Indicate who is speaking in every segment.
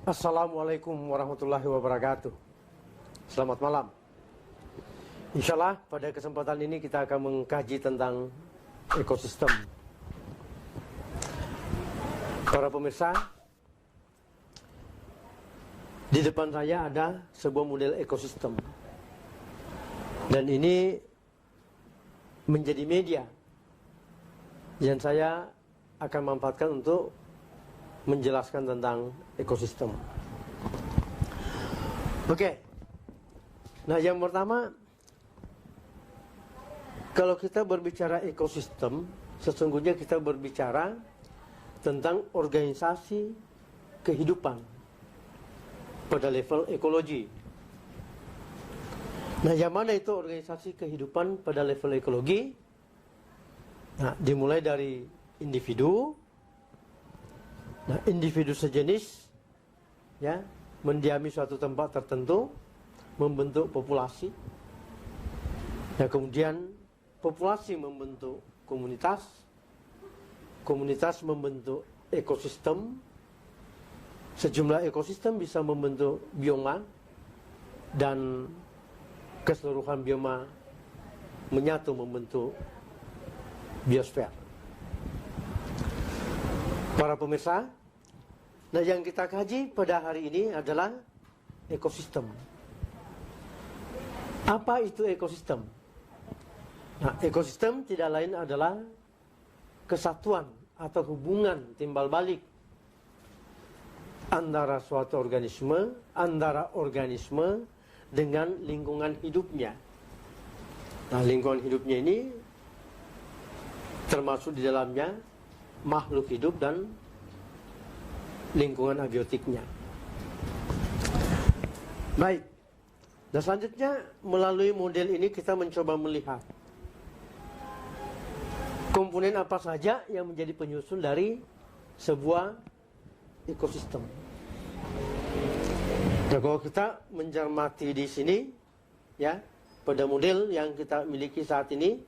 Speaker 1: Assalamualaikum warahmatullahi wabarakatuh. Selamat malam. Insya Allah pada kesempatan ini kita akan mengkaji tentang ekosistem. Para pemirsa, di depan saya ada sebuah model ekosistem. Dan ini menjadi media yang saya akan manfaatkan untuk menjelaskan tentang ekosistem. Oke. Nah, yang pertama, kalau kita berbicara ekosistem, sesungguhnya kita berbicara tentang organisasi kehidupan pada level ekologi. Nah, yang mana itu organisasi kehidupan pada level ekologi? Nah, dimulai dari individu. Nah, individu sejenis ya, mendiami suatu tempat tertentu, membentuk populasi. Nah, kemudian populasi membentuk komunitas, komunitas membentuk ekosistem, sejumlah ekosistem bisa membentuk bioma, dan keseluruhan bioma menyatu membentuk biosfer. Para pemirsa, nah yang kita kaji pada hari ini adalah ekosistem. Apa itu ekosistem? Nah, ekosistem tidak lain adalah kesatuan atau hubungan timbal balik antara suatu organisme, dengan lingkungan hidupnya. Nah, lingkungan hidupnya ini termasuk di dalamnya makhluk hidup dan lingkungan abiotiknya. Baik. Dan selanjutnya melalui model ini kita mencoba melihat komponen apa saja yang menjadi penyusun dari sebuah ekosistem. Nah, kalau kita mencermati di sini, ya, pada model yang kita miliki saat ini,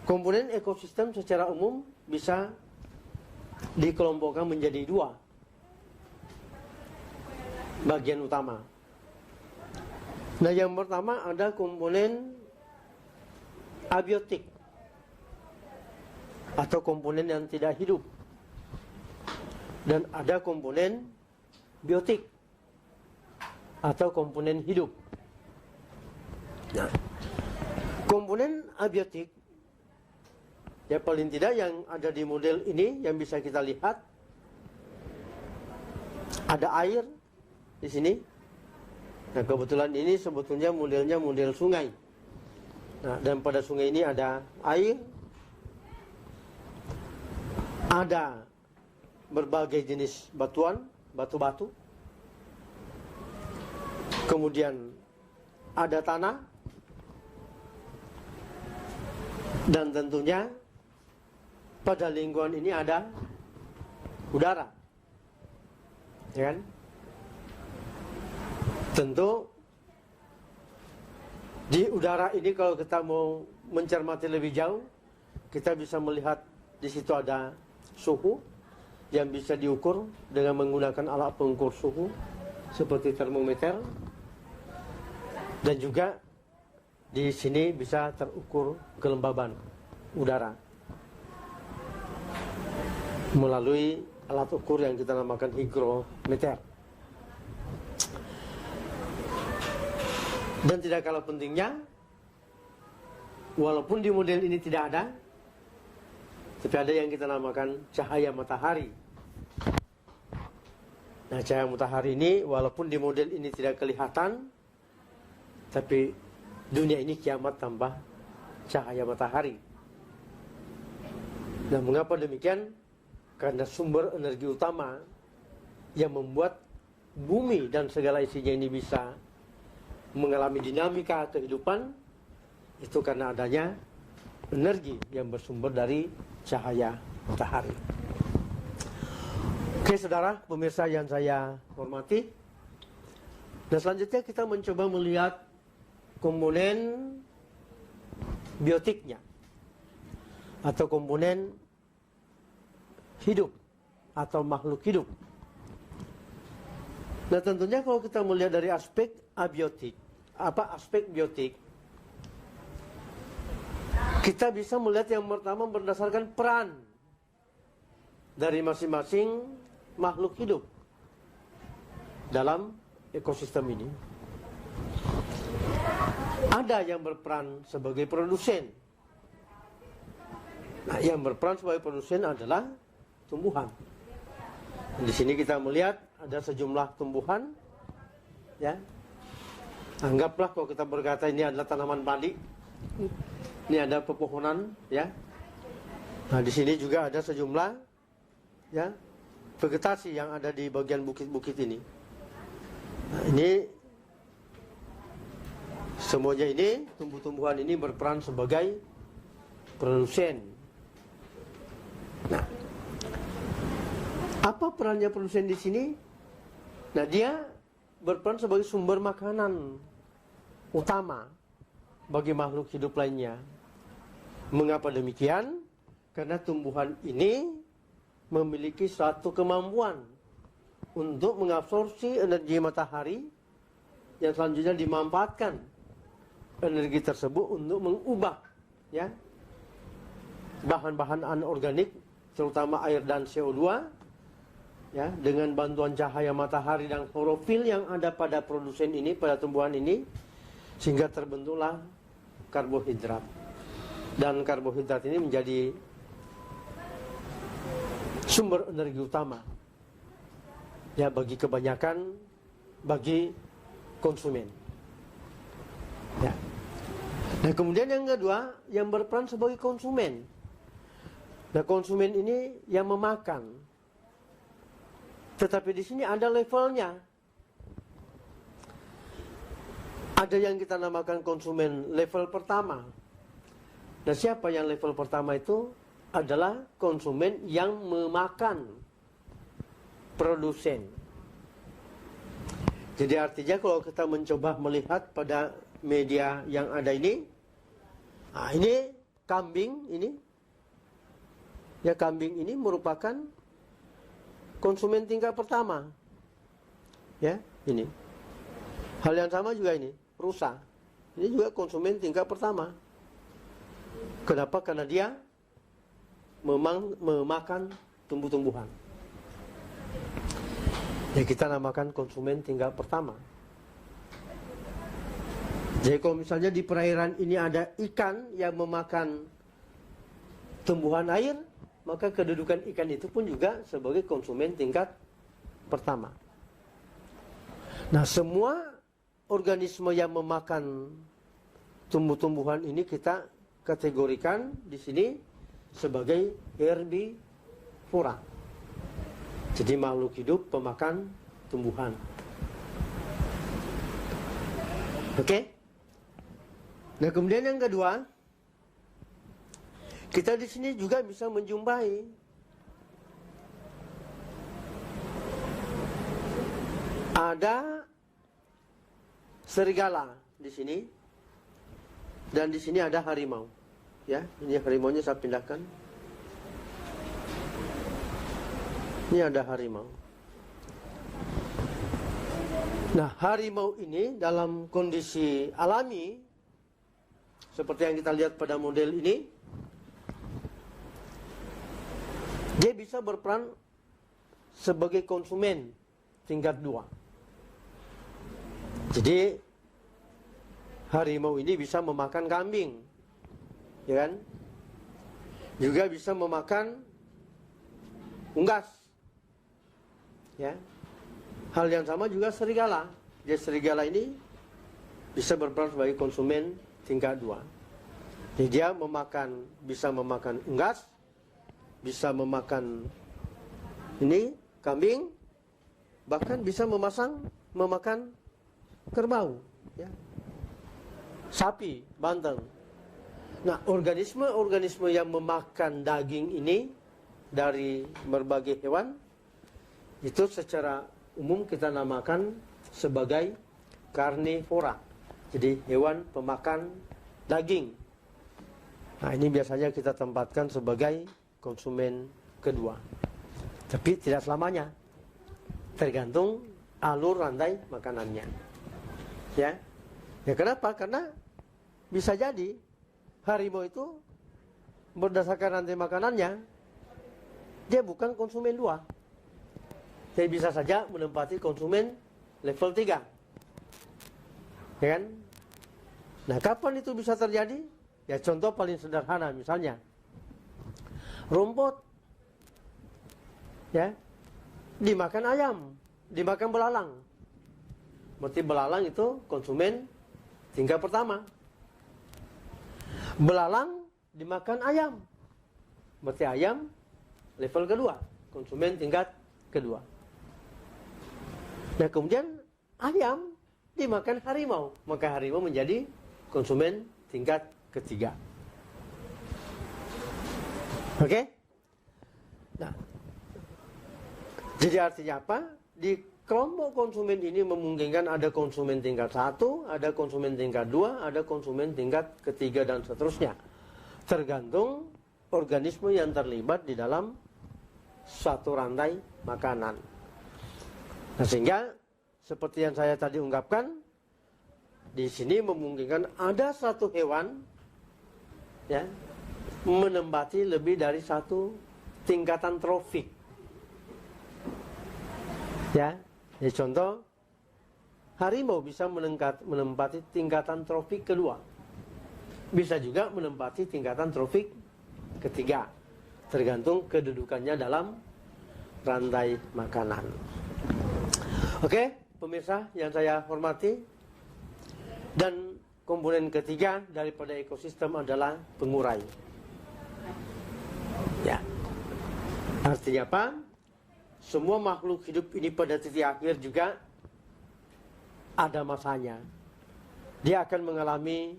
Speaker 1: komponen ekosistem secara umum bisa dikelompokkan menjadi dua bagian utama. Nah, yang pertama ada komponen abiotik atau komponen yang tidak hidup, dan ada komponen biotik atau komponen hidup. Nah, komponen abiotik, ya paling tidak yang ada di model ini yang bisa kita lihat, ada air di sini. Nah, kebetulan ini sebetulnya modelnya model sungai. Nah, dan pada sungai ini ada air, ada berbagai jenis batuan, batu-batu, kemudian ada tanah, dan tentunya pada lingkungan ini ada udara, ya kan? Tentu di udara ini kalau kita mau mencermati lebih jauh, kita bisa melihat di situ ada suhu yang bisa diukur dengan menggunakan alat pengukur suhu seperti termometer, dan juga di sini bisa terukur kelembaban udara melalui alat ukur yang kita namakan higrometer. Dan tidak kalah pentingnya, walaupun di model ini tidak ada, tapi ada yang kita namakan cahaya matahari. Nah, cahaya matahari ini walaupun di model ini tidak kelihatan, tapi dunia ini kiamat tanpa cahaya matahari. Nah, mengapa demikian? Karena sumber energi utama yang membuat bumi dan segala isinya ini bisa mengalami dinamika kehidupan itu karena adanya energi yang bersumber dari cahaya matahari. Oke, saudara pemirsa yang saya hormati, dan selanjutnya kita mencoba melihat komponen biotiknya atau komponen hidup atau makhluk hidup. Nah tentunya kalau kita melihat dari aspek abiotik, aspek biotik, kita bisa melihat yang pertama berdasarkan peran dari masing-masing makhluk hidup dalam ekosistem ini. Ada yang berperan sebagai produsen. Nah, yang berperan sebagai produsen adalah tumbuhan. Di sini kita melihat ada sejumlah tumbuhan, ya. Anggaplah kalau kita berkata ini adalah tanaman padi, ini ada pepohonan, ya. Nah, di sini juga ada sejumlah, ya, vegetasi yang ada di bagian bukit-bukit ini. Nah, ini semuanya ini tumbuh-tumbuhan ini berperan sebagai produsen. Nah, apa perannya produsen di sini? Nah, dia berperan sebagai sumber makanan utama bagi makhluk hidup lainnya. Mengapa demikian? Karena tumbuhan ini memiliki suatu kemampuan untuk mengabsorpsi energi matahari yang selanjutnya dimanfaatkan energi tersebut untuk mengubah, ya, bahan-bahan anorganik terutama air dan CO2, ya, dengan bantuan cahaya matahari dan klorofil yang ada pada produsen ini, pada tumbuhan ini, sehingga terbentuklah karbohidrat. Dan karbohidrat ini menjadi sumber energi utama, ya, bagi kebanyakan, bagi konsumen, ya. Nah, kemudian yang kedua, yang berperan sebagai konsumen. Nah, konsumen ini yang memakan. Tetapi di sini ada levelnya. Ada yang kita namakan konsumen level pertama. Nah, siapa yang level pertama itu? Adalah konsumen yang memakan produsen. Jadi artinya kalau kita mencoba melihat pada media yang ada ini, nah ini kambing ini, ya, kambing ini merupakan konsumen tingkat pertama, ya, ini. Hal yang sama juga ini, rusa, ini juga konsumen tingkat pertama. Kenapa? Karena dia memakan tumbuh-tumbuhan. Ya, kita namakan konsumen tingkat pertama. Jadi kalau misalnya di perairan ini ada ikan yang memakan tumbuhan air, maka kedudukan ikan itu pun juga sebagai konsumen tingkat pertama. Nah, semua organisme yang memakan tumbuh-tumbuhan ini kita kategorikan di sini sebagai herbivora. Jadi makhluk hidup pemakan tumbuhan. Oke? Nah, kemudian yang kedua, kita di sini juga bisa menjumpai ada serigala di sini, dan di sini ada harimau. Ya, ini harimaunya saya pindahkan. Ini ada harimau. Nah, harimau ini dalam kondisi alami seperti yang kita lihat pada model ini, dia bisa berperan sebagai konsumen tingkat 2. Jadi harimau ini bisa memakan kambing, ya kan? Juga bisa memakan unggas, ya. Hal yang sama juga serigala. Jadi serigala ini bisa berperan sebagai konsumen tingkat 2. Jadi dia bisa memakan unggas, bisa memakan ini kambing, bahkan bisa memakan kerbau, ya, sapi, banteng. Nah, organisme-organisme yang memakan daging ini dari berbagai hewan itu secara umum kita namakan sebagai karnivora. Jadi hewan pemakan daging. Nah, ini biasanya kita tempatkan sebagai konsumen kedua. Tapi tidak selamanya. Tergantung alur rantai makanannya. Ya. Ya kenapa? Karena bisa jadi harimau itu berdasarkan rantai makanannya dia bukan konsumen 2. Dia bisa saja menempati konsumen level 3. Ya kan? Nah, kapan itu bisa terjadi? Ya contoh paling sederhana misalnya rumput ya dimakan ayam, dimakan belalang. Berarti belalang itu konsumen tingkat pertama. Belalang dimakan ayam. Berarti ayam level kedua, konsumen tingkat kedua. Nah, kemudian ayam dimakan harimau, maka harimau menjadi konsumen tingkat ketiga. Oke? Nah, jadi artinya apa? Di kelompok konsumen ini memungkinkan ada konsumen tingkat 1, ada konsumen tingkat 2, ada konsumen tingkat ketiga dan seterusnya. Tergantung organisme yang terlibat di dalam suatu rantai makanan. Nah, sehingga seperti yang saya tadi ungkapkan, di sini memungkinkan ada satu hewan ya menempati lebih dari satu tingkatan trofik. Ya, contoh harimau bisa menempati tingkatan trofik kedua. Bisa juga menempati tingkatan trofik ketiga. Tergantung kedudukannya dalam rantai makanan. Oke, pemirsa yang saya hormati. Dan komponen ketiga daripada ekosistem adalah pengurai. Ya. Artinya apa? Semua makhluk hidup ini pada titik akhir juga ada masanya. Dia akan mengalami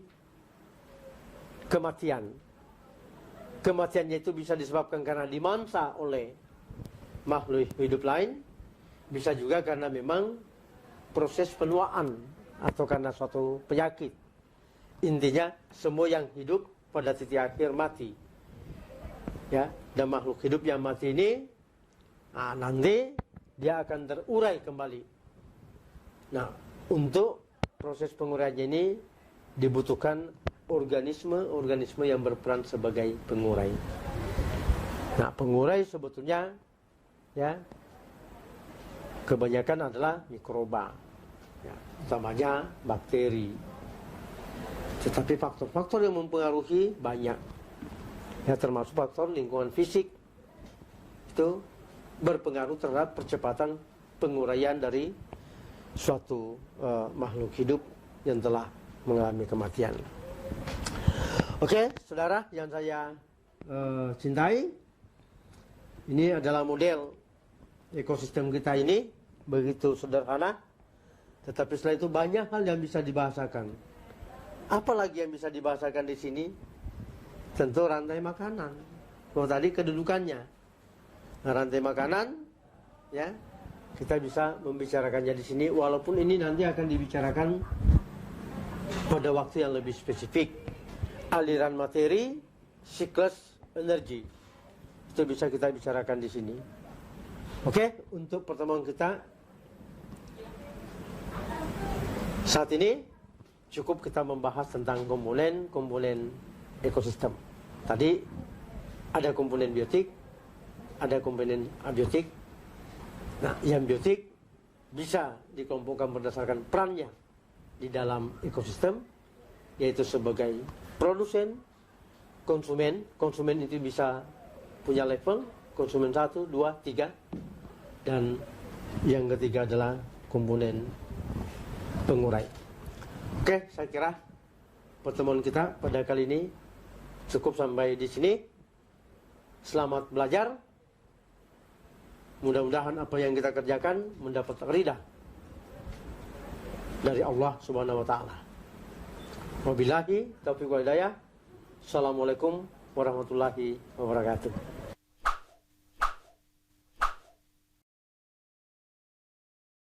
Speaker 1: kematian. Kematiannya itu bisa disebabkan karena dimangsa oleh makhluk hidup lain. Bisa juga karena memang proses penuaan atau karena suatu penyakit. Intinya semua yang hidup pada titik akhir mati. Ya, dan makhluk hidup yang mati ini nanti dia akan terurai kembali. Nah, untuk proses penguraian ini dibutuhkan organisme yang berperan sebagai pengurai. Nah, pengurai sebetulnya ya kebanyakan adalah mikroba. Ya, utamanya bakteri. Tetapi faktor-faktor yang mempengaruhi banyak. Ya, termasuk faktor lingkungan fisik itu berpengaruh terhadap percepatan penguraian dari suatu makhluk hidup yang telah mengalami kematian. Oke, saudara yang saya cintai, ini adalah model ekosistem kita ini, begitu sederhana. Tetapi setelah itu banyak hal yang bisa dibahasakan. Apalagi yang bisa dibahasakan di sini? Tentu rantai makanan. Kalau tadi kedudukannya. Nah, rantai makanan, ya, kita bisa membicarakannya di sini. Walaupun ini nanti akan dibicarakan pada waktu yang lebih spesifik. Aliran materi, siklus energi. Itu bisa kita bicarakan di sini. Oke, untuk pertemuan kita saat ini cukup kita membahas tentang komponen ekosistem. Tadi ada komponen biotik, ada komponen abiotik. Nah, yang biotik bisa dikelompokkan berdasarkan perannya di dalam ekosistem, yaitu sebagai produsen, konsumen. Konsumen itu bisa punya level, konsumen 1, 2, 3. Dan yang ketiga adalah komponen pengurai. Oke, saya kira pertemuan kita pada kali ini cukup sampai di sini. Selamat belajar. Mudah-mudahan apa yang kita kerjakan mendapat ridha dari Allah Subhanahu wa taala. Wabillahi taufiq wal hidayah. Assalamualaikum warahmatullahi wabarakatuh.